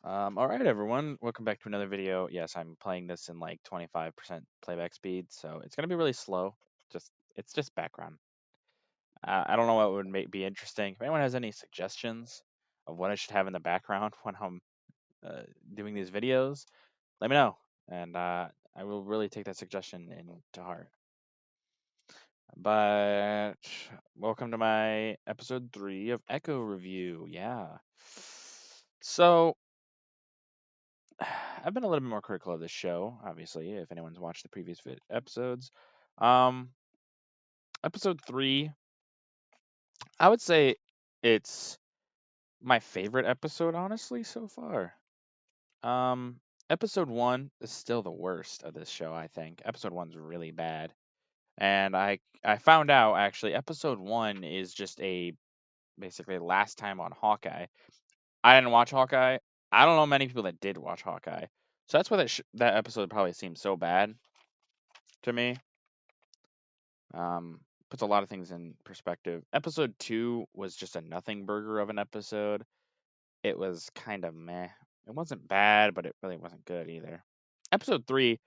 All right, everyone. Welcome back to another video. Yes, I'm playing this in like 25% playback speed, so it's gonna be really slow. It's just background. I don't know what would be interesting. If anyone has any suggestions of what I should have in the background when I'm uh, doing these videos, let me know, and I will really take that suggestion into heart. But welcome to my episode 3 of Echo Review. Yeah. So I've been a little bit more critical of this show, obviously, if anyone's watched the previous episodes. Um, Episode 3, I would say it's my favorite episode, honestly, so far. Um, Episode 1 is still the worst of this show, I think. Episode 1's really bad. And I found out, actually, Episode 1 is just basically last time on Hawkeye. I didn't watch Hawkeye. I don't know many people that did watch Hawkeye. So that's why that episode probably seems so bad to me. Um, Puts a lot of things in perspective. Episode 2 was just a nothing burger of an episode. It was kind of meh. It wasn't bad, but it really wasn't good either. Episode 3,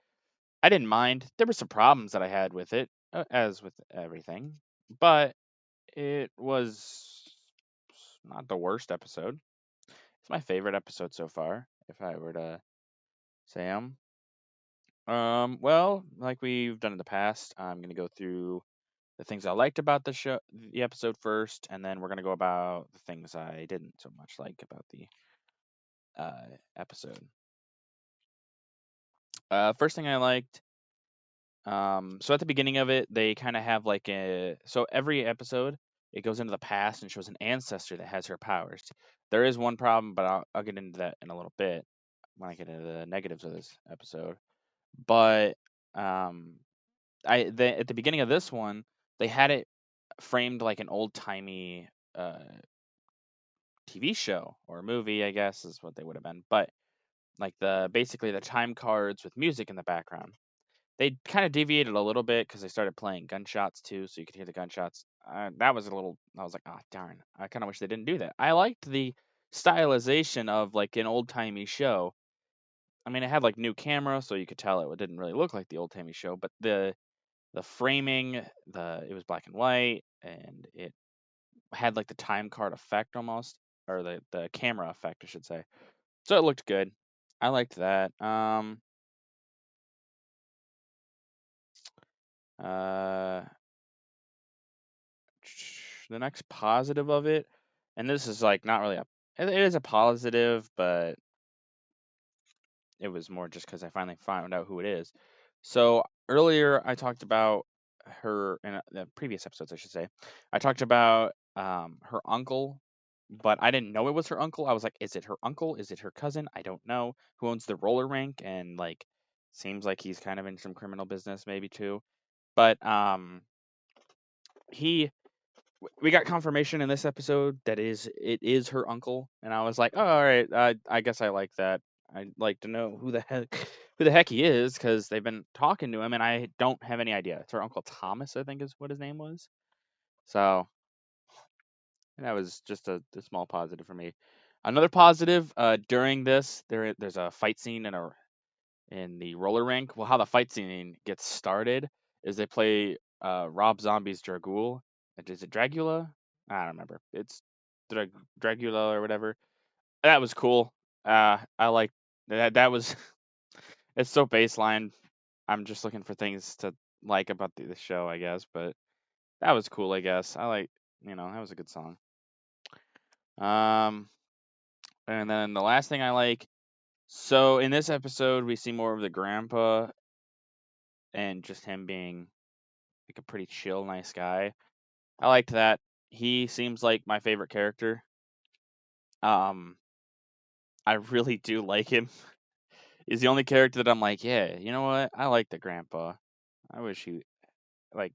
I didn't mind. There were some problems that I had with it, as with everything, but it was not the worst episode. It's my favorite episode so far, if I were to say them. Well, like we've done in the past, I'm gonna go through the things I liked about the episode first, and then we're gonna go about the things I didn't so much like about the episode. First thing I liked. So at the beginning of it, they kind of have like so every episode it goes into the past and shows an ancestor that has her powers. There is one problem, but I'll get into that in a little bit when I get into the negatives of this episode. But um, at the beginning of this one, they had it framed like an old timey TV show or movie, I guess is what they would have been. But like basically the time cards with music in the background. They kind of deviated a little bit because they started playing gunshots too, so you could hear the gunshots. That was a little. I was like, oh darn! I kind of wish they didn't do that. I liked the stylization of like an old timey show. I mean, it had like new camera, so you could tell it didn't really look like the old timey show, but the framing, it was black and white, and it had like the time card effect almost, or the camera effect, I should say. So it looked good. I liked that. Uh, the next positive of it, and this is like not really it is a positive, but it was more just because I finally found out who it is. So earlier I talked about her in the previous episodes, I should say. I talked about her uncle, but I didn't know it was her uncle. I was like, is it her uncle? Is it her cousin? I don't know. Who owns the roller rink? And like, seems like he's kind of in some criminal business, maybe too. But he we got confirmation in this episode that it is her uncle, and I was like, oh, all right, I guess I like that. I'd like to know who the heck he is, because they've been talking to him, and I don't have any idea. It's her uncle Thomas, I think is what his name was. So that was just a small positive for me. Another positive, during this, there's a fight scene in the roller rink. Well, how the fight scene gets started is they play Rob Zombie's Dragul. Is it Dragula? I don't remember. It's Dragula or whatever. That was cool. I like that. That was it's so baseline. I'm just looking for things to like about the show, I guess. But that was cool, I guess. That was a good song. Um, and then the last thing I like. So in this episode, we see more of the grandpa and just him being like a pretty chill, nice guy. I liked that. He seems like my favorite character. Um, I really do like him. He's the only character that I'm like, yeah, you know what? I like the grandpa. I wish like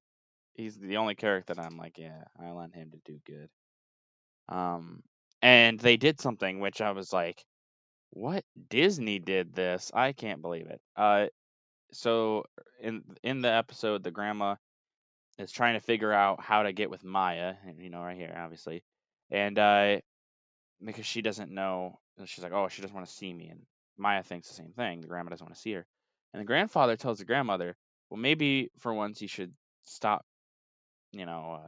he's the only character that I'm like, yeah, I want him to do good. Um, and they did something which I was like, what? Disney did this? I can't believe it. So in the episode, the grandma is trying to figure out how to get with Maya, and right here, obviously, and because she doesn't know And she's like, oh, she doesn't want to see me. And Maya thinks the same thing. The grandma doesn't want to see her. And the grandfather tells the grandmother, well, maybe for once you should stop, you know,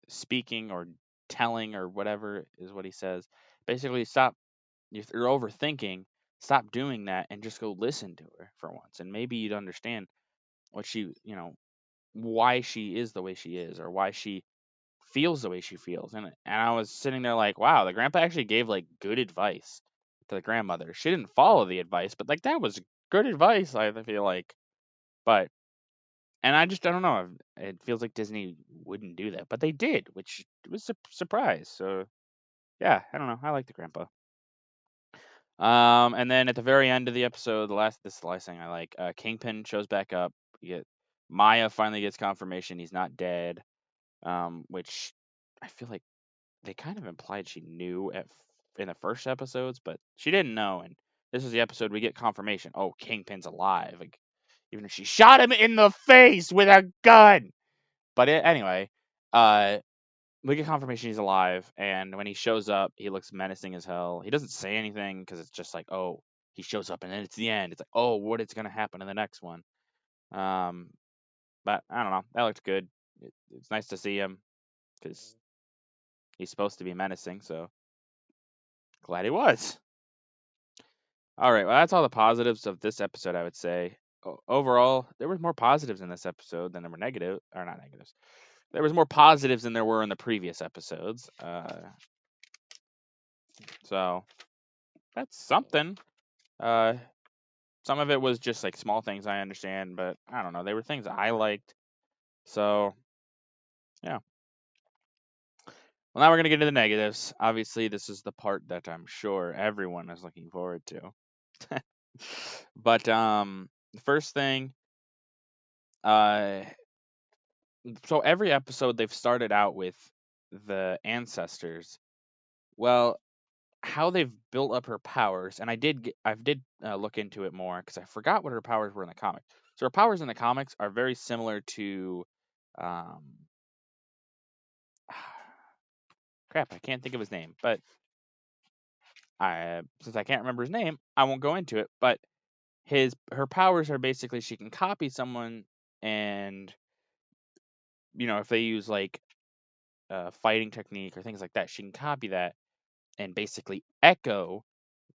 speaking or telling or whatever is what he says. Basically, stop. You're overthinking. Stop doing that and just go listen to her for once. And maybe you'd understand what she, why she is the way she is or why she feels the way she feels. And I was sitting there like, wow, the grandpa actually gave like good advice to the grandmother. She didn't follow the advice, but like that was good advice, I feel like. But and I don't know. It feels like Disney wouldn't do that, but they did, which was a surprise. So yeah, I don't know. I like the grandpa. And then at the very end of the episode, this is the last thing I like. Kingpin shows back up. You get Maya finally gets confirmation he's not dead. Which I feel like they kind of implied she knew in the first episodes, but she didn't know. And this is the episode we get confirmation. Oh, Kingpin's alive. Like, even if she shot him in the face with a gun. But anyway, uh, we get confirmation he's alive, and when he shows up, he looks menacing as hell. He doesn't say anything because it's just like, oh, he shows up, and then it's the end. It's like, oh, what is gonna happen in the next one? Um, but I don't know. That looked good. It's nice to see him because he's supposed to be menacing. So glad he was. All right. Well, that's all the positives of this episode, I would say. Overall, there was more positives in this episode than there were negative, or not negatives. There was more positives than there were in the previous episodes. So that's something. Uh, some of it was just like small things I understand, but I don't know. They were things I liked. So yeah. Well, now we're gonna get into the negatives. Obviously, this is the part that I'm sure everyone is looking forward to. But the first thing, uh, so every episode they've started out with the ancestors. Well, how they've built up her powers, and I did look into it more because I forgot what her powers were in the comics. So her powers in the comics are very similar to, um, crap, I can't think of his name, but since I can't remember his name, I won't go into it. But her powers are basically she can copy someone, and if they use like fighting technique or things like that, she can copy that and basically echo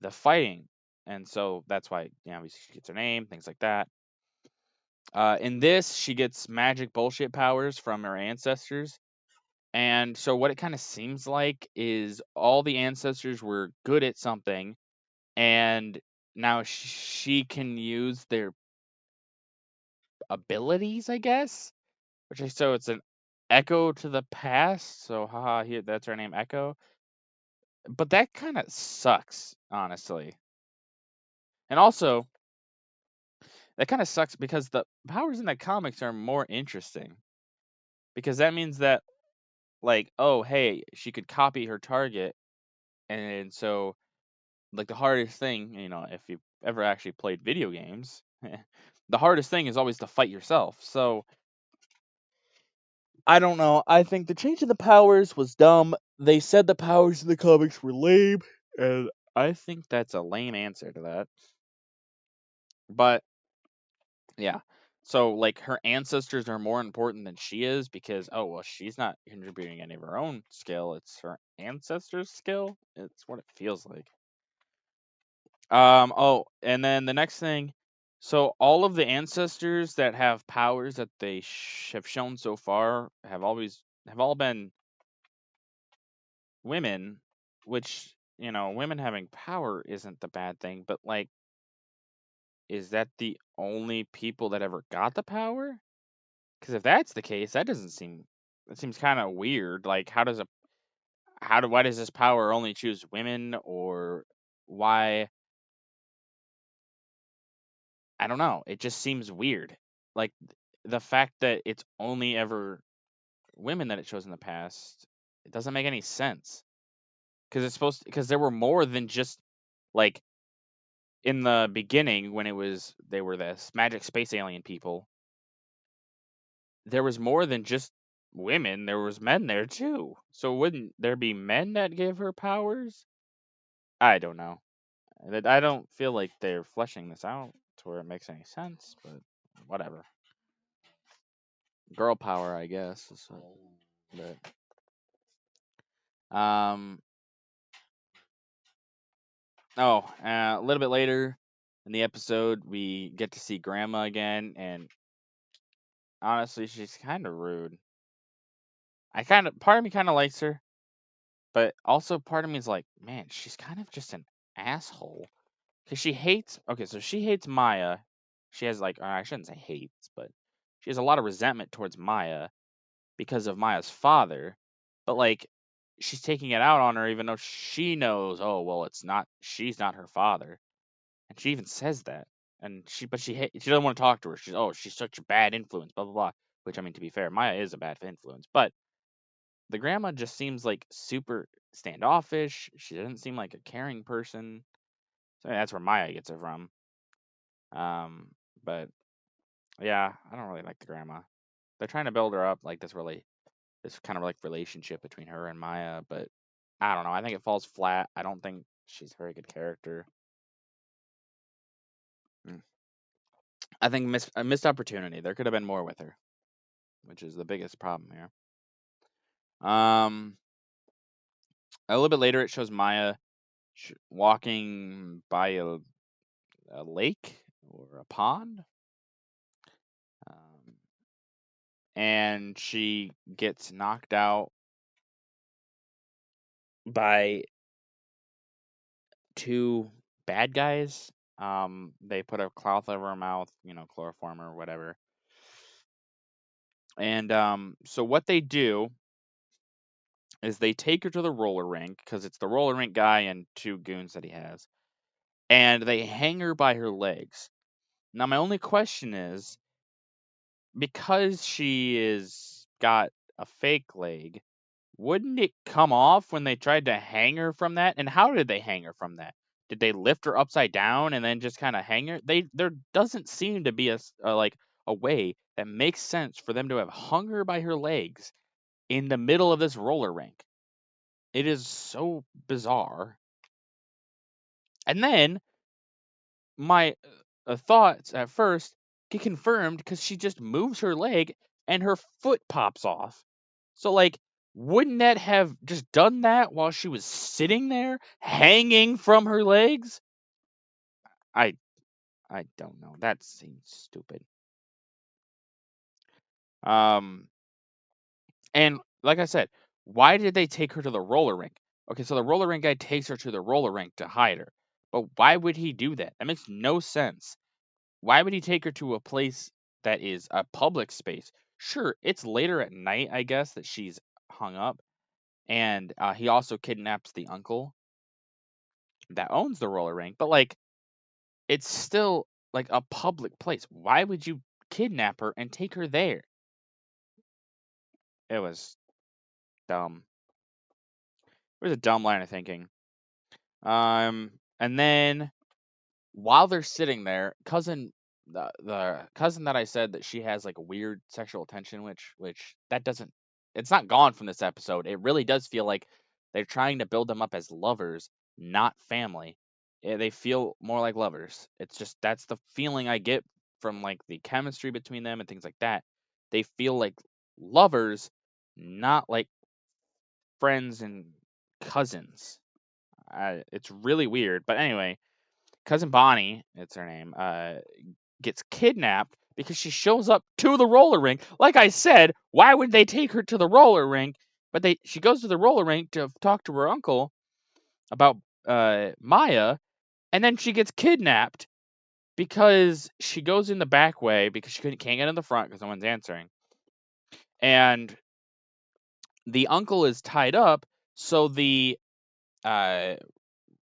the fighting. And so that's why, she gets her name, things like that. In this, she gets magic bullshit powers from her ancestors. And so what it kind of seems like is all the ancestors were good at something, and now she can use their abilities, I guess. So it's an echo to the past. So haha, here that's her name, Echo. But that kind of sucks, honestly. And also, that kind of sucks because the powers in the comics are more interesting. Because that means that, like, oh, hey, she could copy her target. And so, like, the hardest thing, if you've ever actually played video games, the hardest thing is always to fight yourself. So, I don't know. I think the change of the powers was dumb. They said the powers in the comics were lame. And I think that's a lame answer to that. But yeah. So like her ancestors are more important than she is because she's not contributing any of her own skill. It's her ancestors' skill. It's what it feels like. And then the next thing, so all of the ancestors that have powers that they have shown so far have all been women, which, women having power isn't the bad thing, but like, is that the only people that ever got the power? Because if that's the case, that seems kind of weird. Like, why does this power only choose women, or why? I don't know. It just seems weird. Like the fact that it's only ever women that it shows in the past, it doesn't make any sense. Because there were more than just like in the beginning when they were this magic space alien people. There was more than just women. There was men there too. So wouldn't there be men that gave her powers? I don't know. I don't feel like they're fleshing this out to where it makes any sense, but whatever. Girl power, I guess. But a little bit later in the episode, we get to see Grandma again, and honestly, she's kind of rude. Part of me kind of likes her, but also part of me is like, man, she's kind of just an asshole. Because she hates, okay, so she hates Maya. She has, like, I shouldn't say hates, but she has a lot of resentment towards Maya because of Maya's father. But, like, she's taking it out on her even though she knows, oh, well, she's not her father. And she even says that. But she doesn't want to talk to her. She's such a bad influence, blah, blah, blah. Which, I mean, to be fair, Maya is a bad influence. But the grandma just seems like super standoffish. She doesn't seem like a caring person. So that's where Maya gets it from. But yeah, I don't really like the grandma. They're trying to build her up like this kind of like relationship between her and Maya, but I don't know. I think it falls flat. I don't think she's a very good character. I think a missed opportunity. There could have been more with her, which is the biggest problem here. A little bit later, it shows Maya walking by a lake or a pond, and she gets knocked out by two bad guys. They put a cloth over her mouth, chloroform or whatever. And so what they do is they take her to the roller rink because it's the roller rink guy and two goons that he has, and they hang her by her legs. Now my only question is, because she is got a fake leg, wouldn't it come off when they tried to hang her from that? And how did they hang her from that? Did they lift her upside down and then just kind of hang her? There doesn't seem to be a way that makes sense for them to have hung her by her legs in the middle of this roller rink. It is so bizarre. And then my thoughts at first get confirmed because she just moves her leg and her foot pops off. So, like, wouldn't that have just done that while she was sitting there hanging from her legs? I don't know. That seems stupid. And like I said, why did they take her to the roller rink? Okay, so the roller rink guy takes her to the roller rink to hide her. But why would he do that? That makes no sense. Why would he take her to a place that is a public space? Sure, it's later at night, I guess, that she's hung up. And he also kidnaps the uncle that owns the roller rink. But, like, it's still, like, a public place. Why would you kidnap her and take her there? It was dumb. It was a dumb line of thinking. And then while they're sitting there, the cousin that I said that she has like a weird sexual tension, which that doesn't, it's not gone from this episode. It really does feel like they're trying to build them up as lovers, not family. They feel more like lovers. It's just that's the feeling I get from like the chemistry between them and things like that. They feel like lovers, not like friends and cousins. It's really weird. But anyway, cousin Bonnie, it's her name, gets kidnapped because she shows up to the roller rink. Like I said, why would they take her to the roller rink? But she goes to the roller rink to talk to her uncle about Maya, and then she gets kidnapped because she goes in the back way because she can't get in the front because no one's answering. And the uncle is tied up, so the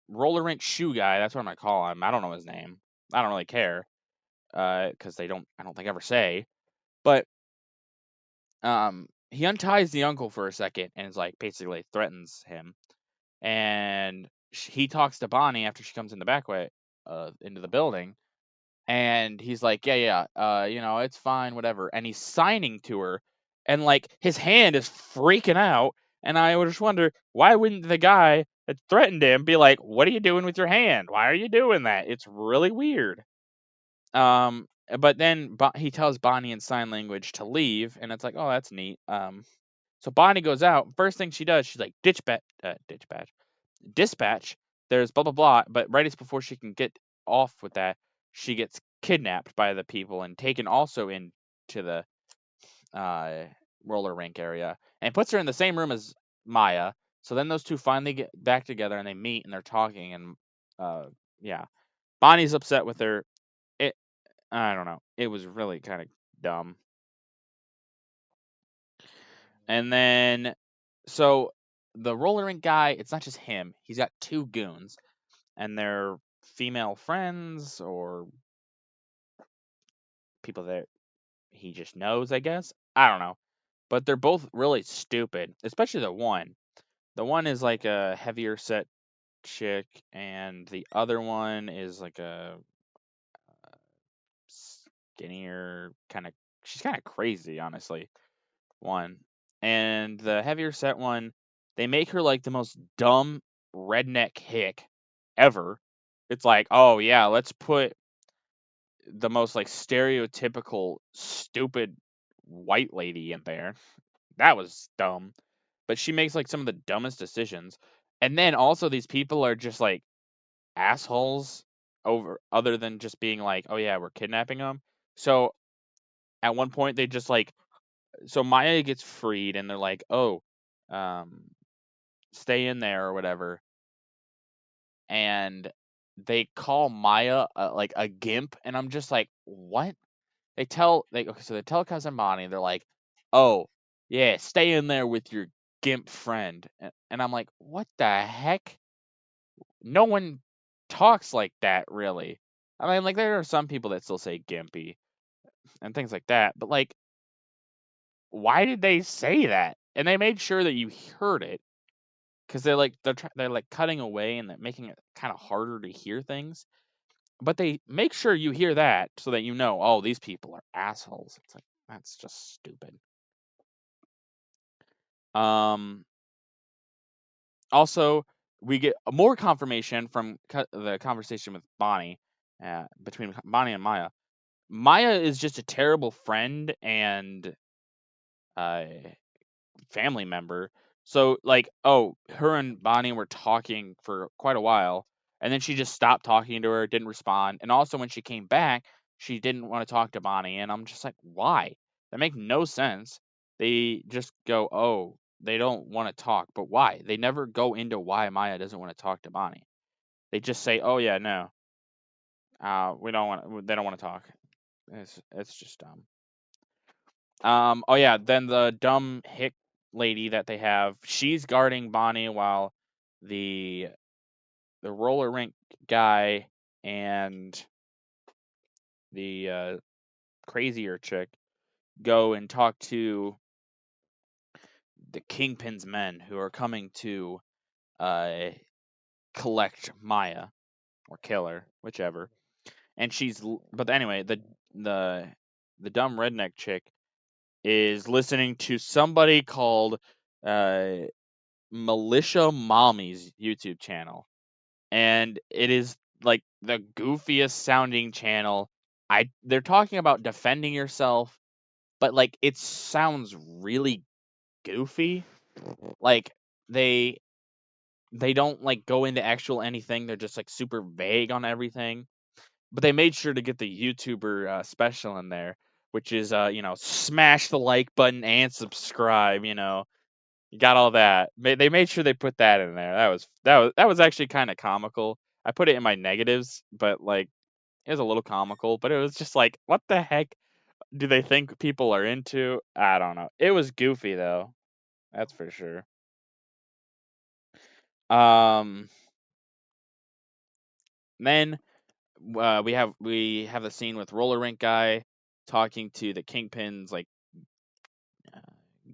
roller rink shoe guy, that's what I'm gonna call him. I don't know his name. I don't really care because I don't think ever say. But he unties the uncle for a second and is like basically threatens him, and he talks to Bonnie after she comes in the back way into the building, and he's like, yeah, it's fine, whatever, and he's signing to her, and like his hand is freaking out, and I would just wonder why wouldn't the guy It threatened him, be like, "What are you doing with your hand? Why are you doing that?" It's really weird. But then he tells Bonnie in sign language to leave, and it's like, oh, that's neat. So Bonnie goes out. First thing she does, she's like, dispatch. There's blah blah blah. But right as before she can get off with that, she gets kidnapped by the people and taken also into the uh, roller rink area, and puts her in the same room as Maya. So then those two finally get back together and they meet and they're talking, and yeah, Bonnie's upset with her. It I don't know. It was really kind of dumb. And then, so the roller rink guy, it's not just him. He's got two goons, and they're female friends or people that he just knows, I guess. I don't know. But they're both really stupid, especially the one. The one is like a heavier set chick, and the other one is like a skinnier kind of. She's kind of crazy, honestly. One. And the heavier set one, they make her like the most dumb redneck hick ever. It's like, oh yeah, let's put the most like stereotypical stupid white lady in there. That was dumb. But she makes like some of the dumbest decisions. And then also these people are just like assholes over other than just being like, oh yeah, we're kidnapping them. So at one point they just like so Maya gets freed and they're like, "Oh, um, stay in there or whatever." And they call Maya like a gimp, and I'm just like, "What?" Okay, so they tell cousin Bonnie, they're like, "Oh, yeah, stay in there with your gimp friend," and I'm like, "What the heck?" No one talks like that, really. I mean, like there are some people that still say gimpy and things like that, but like, why did they say that? And they made sure that you heard it because they're like cutting away and they're making it kind of harder to hear things. But they make sure you hear that so that you know, oh, these people are assholes. It's like that's just stupid. Um, Also, we get more confirmation from the conversation with Bonnie, between Bonnie and Maya. Maya is just a terrible friend and uh, family member. So like, oh, her and Bonnie were talking for quite a while, and then she just stopped talking to her, didn't respond. And also when she came back, she didn't want to talk to Bonnie, and I'm just like, why? That makes no sense. They just go, oh, they don't want to talk, but why? They never go into why Maya doesn't want to talk to Bonnie. They just say, oh yeah, no, we don't want. They don't want to talk. It's just dumb. Oh yeah, then the dumb hick lady that they have, she's guarding Bonnie while the roller rink guy and the crazier chick go and talk to the Kingpin's men who are coming to uh collect Maya or kill her, whichever. And but anyway, the the dumb redneck chick is listening to somebody called uh Militia Mommy's YouTube channel, and it is like the goofiest sounding channel. They're talking about defending yourself, but like it sounds really goofy. Like they they don't like go into actual anything. They're just like super vague on everything. But they made sure to get the YouTuber special in there, which is smash the like button and subscribe. You got all that. They made sure they put that in there. That was actually kind of comical. I put it in my negatives, but like it was a little comical. But it was just like, what the heck do they think people are into? I don't know. It was goofy though. That's for sure. Um, then we have the scene with roller rink guy talking to the kingpins like uh,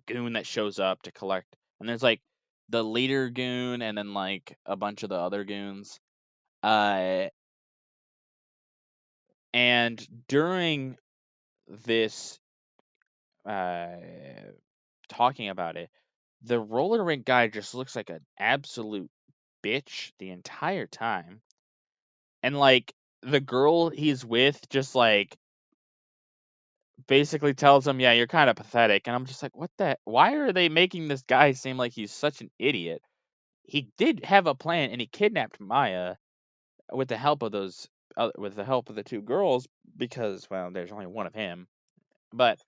goon that shows up to collect, and there's like the leader goon and then like a bunch of the other goons. Uh, And during this uh, talking about it, the roller rink guy just looks like an absolute bitch the entire time. And like the girl he's with just like basically tells him, "Yeah, you're kind of pathetic." And I'm just like, "What the why are they making this guy seem like he's such an idiot?" He did have a plan and he kidnapped Maya with the help of with the help of the two girls because well, there's only one of him. But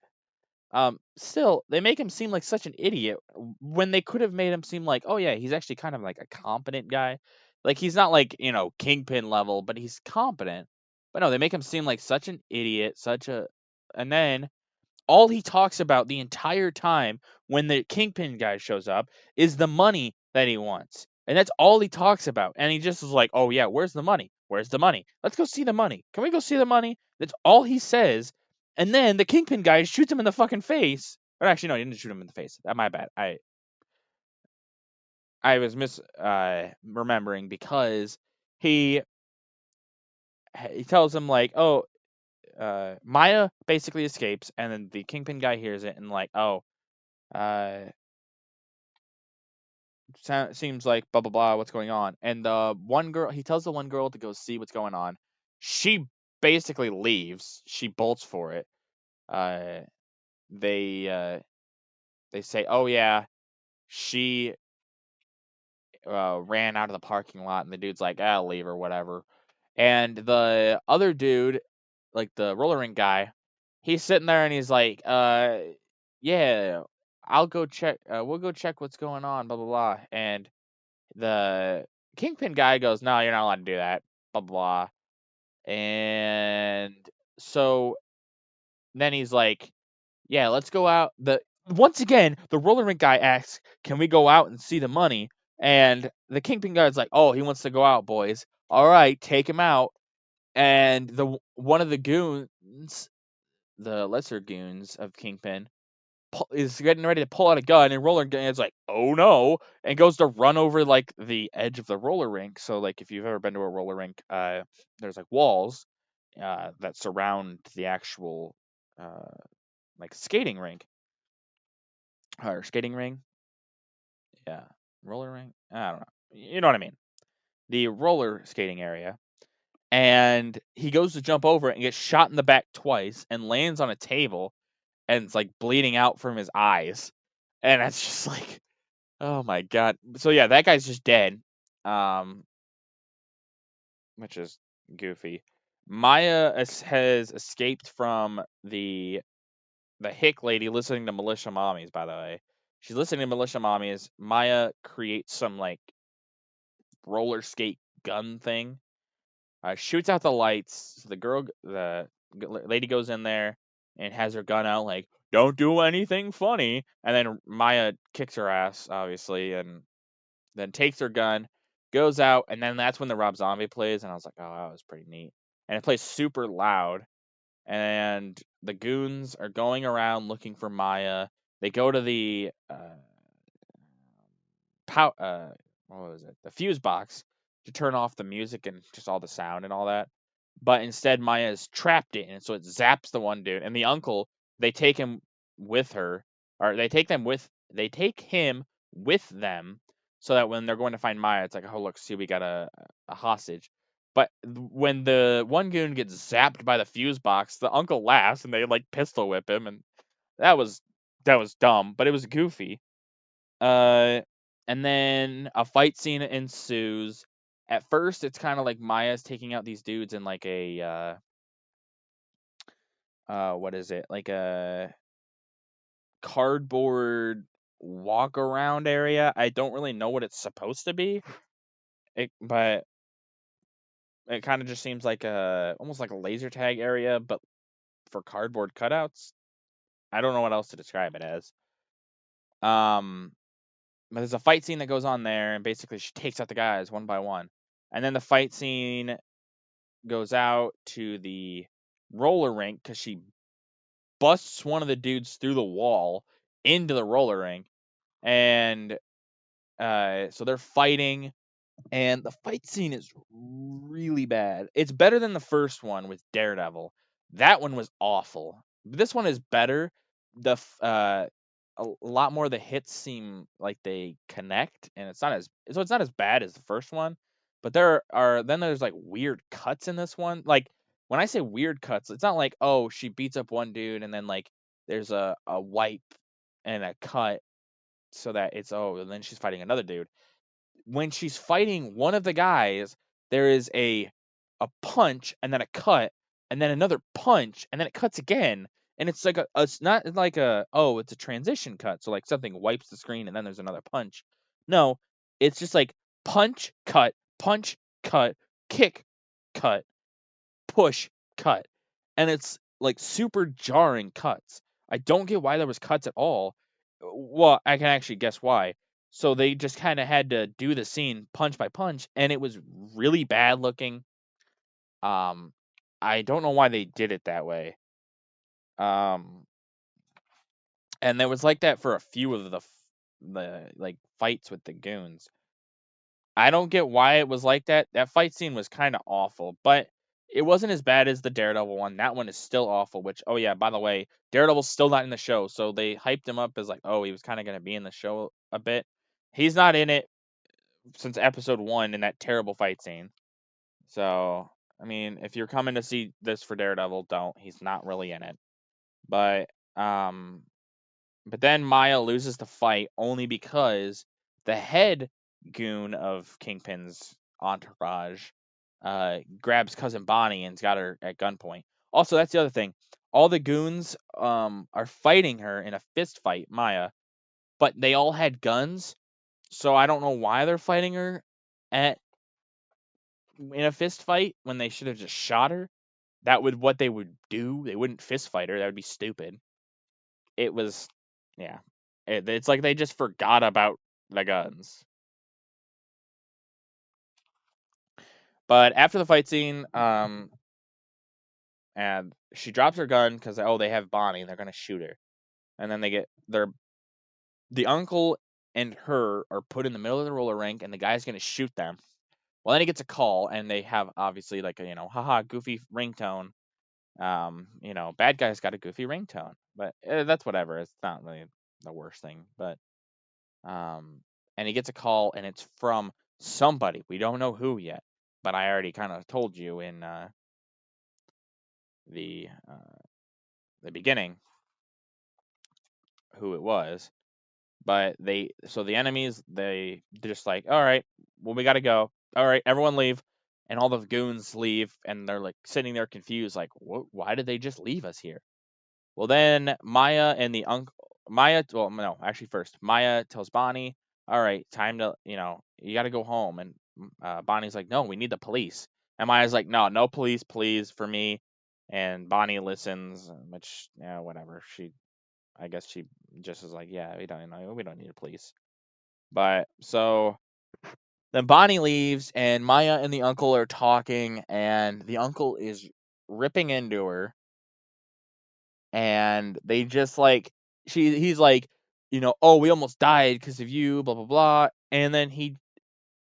still they make him seem like such an idiot when they could have made him seem like, oh yeah, he's actually kind of like a competent guy. Like he's not like, Kingpin level, but he's competent. But no, they make him seem like such an idiot, and then all he talks about the entire time when the Kingpin guy shows up is the money that he wants. And that's all he talks about. And he just is like, "Oh yeah, where's the money? Where's the money? Let's go see the money. Can we go see the money?" That's all he says. And then the Kingpin guy shoots him in the fucking face. Or actually no, he didn't shoot him in the face. My bad. I was remembering because he he tells him like, "Oh, Maya basically escapes," and then the Kingpin guy hears it and like, "Oh, uh seems like blah blah blah, what's going on?" And the one girl, he tells the one girl to go see what's going on. She basically leaves. She bolts for it. Uh, they uh, they say, "Oh yeah, she ran out of the parking lot," and the dude's like, "I'll leave or whatever." And the other dude, like the roller rink guy, he's sitting there and he's like, yeah, I'll go check. We'll go check what's going on, blah blah blah." And the Kingpin guy goes, "No, you're not allowed to do that." Blah blah. And so then he's like, "Yeah, let's go out." The Once again, the roller rink guy asks, "Can we go out and see the money?" And the Kingpin guy's like, "Oh, he wants to go out, boys. All right, take him out." And the one of the goons, the lesser goons of Kingpin, is getting ready to pull out a gun, and Roller is like, "Oh no!" and goes to run over like the edge of the roller rink. So like if you've ever been to a roller rink, there's like walls that surround the actual uh, like skating rink or skating ring. Yeah, roller rink. I don't know. You know what I mean? The roller skating area. And he goes to jump over it and gets shot in the back twice and lands on a table and it's like bleeding out from his eyes. And it's just like, oh my god. So yeah, that guy's just dead. Um, which is goofy. Maya has escaped from the hick lady listening to Militia Mommies, by the way. She's listening to Militia Mommies. Maya creates some like roller skate gun thing. Shoots out the lights. The lady goes in there and has her gun out, like, "Don't do anything funny." And then Maya kicks her ass, obviously, and then takes her gun, goes out, and then that's when the Rob Zombie plays, and I was like, "Oh, that was pretty neat." And it plays super loud, and the goons are going around looking for Maya. They go to the pow what was it? The fuse box to turn off the music and just all the sound and all that. But instead Maya is trapped in it, so it zaps the one dude. And the uncle, they take him with her, or they take him with them so that when they're going to find Maya, it's like, "Oh look, see, we got a hostage." But when the one goon gets zapped by the fuse box, the uncle laughs and they like pistol whip him, and that was dumb, but it was goofy. Uh, and then a fight scene ensues. At first, it's kind of like Maya's taking out these dudes in like a what is it? Like a cardboard walk around area. I don't really know what it's supposed to be. But it kind of just seems like almost like a laser tag area, but for cardboard cutouts. I don't know what else to describe it as. Um, but there's a fight scene that goes on there, and basically she takes out the guys one by one. And then the fight scene goes out to the roller rink because she busts one of the dudes through the wall into the roller rink. And so they're fighting, and the fight scene is really bad. It's better than the first one with Daredevil. That one was awful. This one is better. a lot more of the hits seem like they connect, and it's not as bad as the first one. But there's like weird cuts in this one. Like when I say weird cuts, it's not like, oh, she beats up one dude and then like there's a wipe and a cut so that it's, oh, and then she's fighting another dude. When she's fighting one of the guys, there is a punch and then a cut and then another punch and then it cuts again. And it's like it's not like it's a transition cut. So like something wipes the screen and then there's another punch. No, it's just like punch, cut, kick, cut, push, cut. And it's like super jarring cuts. I don't get why there was cuts at all. Well, I can actually guess why. So they just kind of had to do the scene punch by punch, and it was really bad looking. Um, I don't know why they did it that way. Um, and there was like that for a few of the like fights with the goons. I don't get why it was like that. That fight scene was kind of awful, but it wasn't as bad as the Daredevil one. That one is still awful, which, oh yeah, by the way, Daredevil's still not in the show, so they hyped him up as like, oh, he was kind of going to be in the show a bit. He's not in it since episode 1 in that terrible fight scene. So, I mean, if you're coming to see this for Daredevil, don't. He's not really in it. But but then Maya loses the fight only because the head goon of Kingpin's entourage grabs cousin Bonnie and's got her at gunpoint. Also, that's the other thing. All the goons are fighting her in a fist fight, Maya, but they all had guns, so I don't know why they're fighting her at in a fist fight when they should have just shot her. That would what they would do. They wouldn't fist fight her. That would be stupid. It was, yeah. It's like they just forgot about the guns. But after the fight scene, and she drops her gun because they have Bonnie and they're gonna shoot her, and then the uncle and her are put in the middle of the roller rink, and the guy's gonna shoot them. Well, then he gets a call, and they have obviously like a haha goofy ringtone. Bad guy's got a goofy ringtone, but that's whatever. It's not really the worst thing, but and he gets a call, and it's from somebody. We don't know who yet, but I already kind of told you in the beginning who it was. But the enemies, they're just like, all right, well, we gotta go. All right, everyone leave, and all the goons leave, and they're like sitting there confused, like, why did they just leave us here? Well, then Maya and the uncle, well, no, actually, first, Maya tells Bonnie, all right, time to, you got to go home. And Bonnie's like, no, we need the police. And Maya's like, no, no police, please, for me. And Bonnie listens, which, yeah, whatever. I guess she just is like, yeah, we don't need the police. But so then Bonnie leaves, and Maya and the uncle are talking, and the uncle is ripping into her, and they just like he's like, oh, we almost died because of you, blah blah blah. And then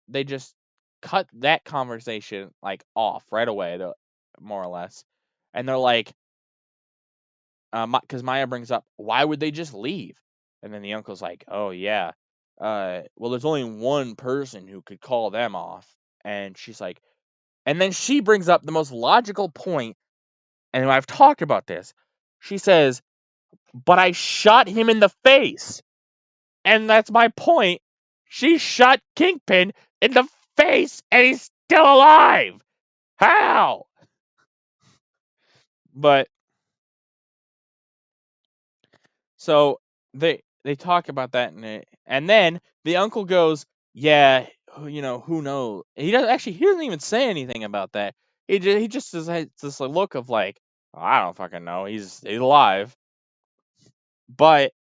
they just cut that conversation like off right away, more or less. And they're like, because Maya brings up, why would they just leave? And then the uncle's like, oh yeah, well, there's only one person who could call them off. And she's like, and then she brings up the most logical point, and I've talked about this. She says, but I shot him in the face. And that's my point. She shot Kingpin in the face, and he's still alive. How? But so they talk about that, and then the uncle goes, yeah, who knows? He doesn't even say anything about that. He just has this look of like, oh, I don't fucking know. He's alive. But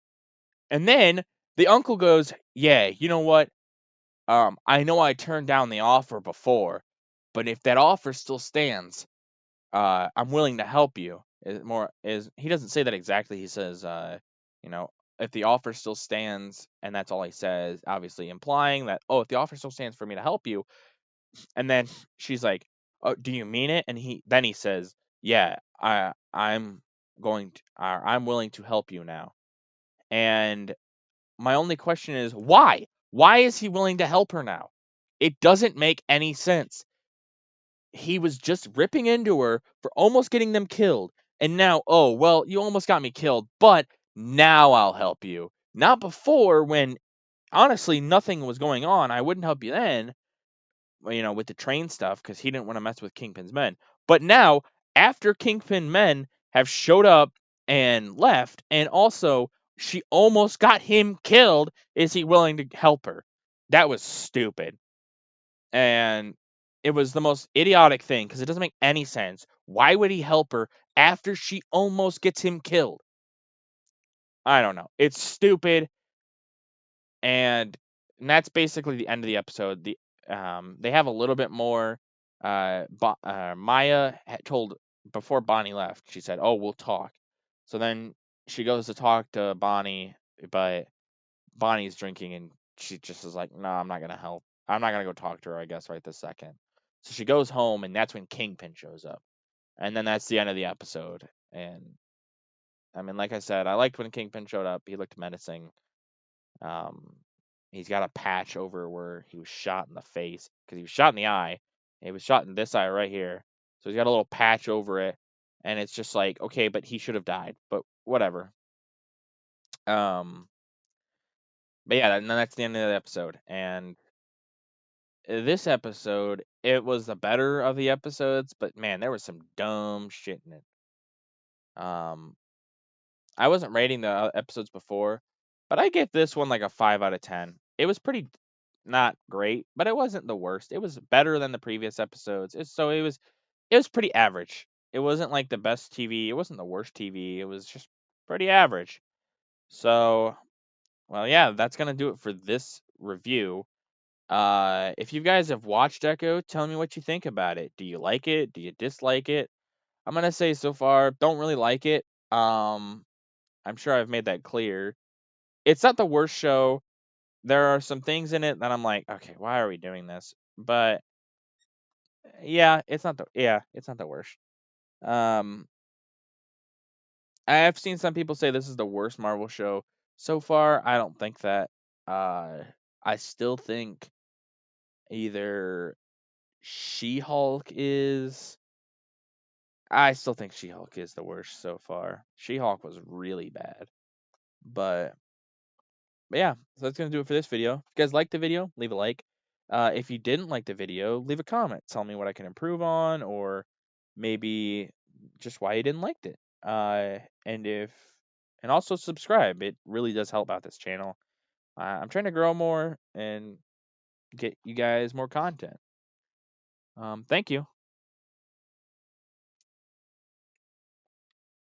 and then the uncle goes, yeah, you know what? I know I turned down the offer before, but if that offer still stands, I'm willing to help you. He doesn't say that exactly. He says, if the offer still stands, and that's all he says, obviously implying that, oh, if the offer still stands for me to help you. And then she's like, oh, do you mean it? And he says, yeah, I'm willing to help you now. And my only question is why? Why is he willing to help her now? It doesn't make any sense. He was just ripping into her for almost getting them killed. And now, oh, well, you almost got me killed, but now I'll help you. Not before, when honestly nothing was going on. I wouldn't help you then, with the train stuff, because he didn't want to mess with Kingpin's men. But now, after Kingpin men have showed up and left, and also she almost got him killed, is he willing to help her? That was stupid. And it was the most idiotic thing because it doesn't make any sense. Why would he help her after she almost gets him killed? I don't know. It's stupid. And that's basically the end of the episode. They have a little bit more. Maya had told before Bonnie left. She said, "Oh, we'll talk." So then she goes to talk to Bonnie, but Bonnie's drinking, and she just is like, "No, I'm not gonna help. I'm not gonna go talk to her. I guess right this second." So she goes home, and that's when Kingpin shows up, and then that's the end of the episode. And I mean, like I said, I liked when Kingpin showed up. He looked menacing. Um, he's got a patch over where he was shot in the face because he was shot in the eye. He was shot in this eye right here. So he's got a little patch over it, and it's just like, okay, but he should have died. But whatever. Um, but yeah, and then that's the end of the episode. And this episode, it was the better of the episodes, but man, there was some dumb shit in it. Um, I wasn't rating the episodes before, but I gave this one like a 5 out of 10. It was pretty not great, but it wasn't the worst. It was better than the previous episodes. It was pretty average. It wasn't like the best TV. It wasn't the worst TV. It was just pretty average. So, well, yeah, that's gonna do it for this review. If you guys have watched Echo, tell me what you think about it. Do you like it? Do you dislike it? I'm gonna say so far, don't really like it. I'm sure I've made that clear. It's not the worst show. There are some things in it that I'm like, okay, why are we doing this? But yeah, it's not the worst. Um, I've seen some people say this is the worst Marvel show so far. I don't think that. Uh, I still think either She-Hulk is. I still think She-Hulk is the worst so far. She-Hulk was really bad, but yeah, so that's going to do it for this video. If you guys liked the video, leave a like. If you didn't like the video, leave a comment. Tell me what I can improve on, or maybe just why you didn't like it. And and also subscribe. It really does help out this channel. I'm trying to grow more and get you guys more content. Thank you.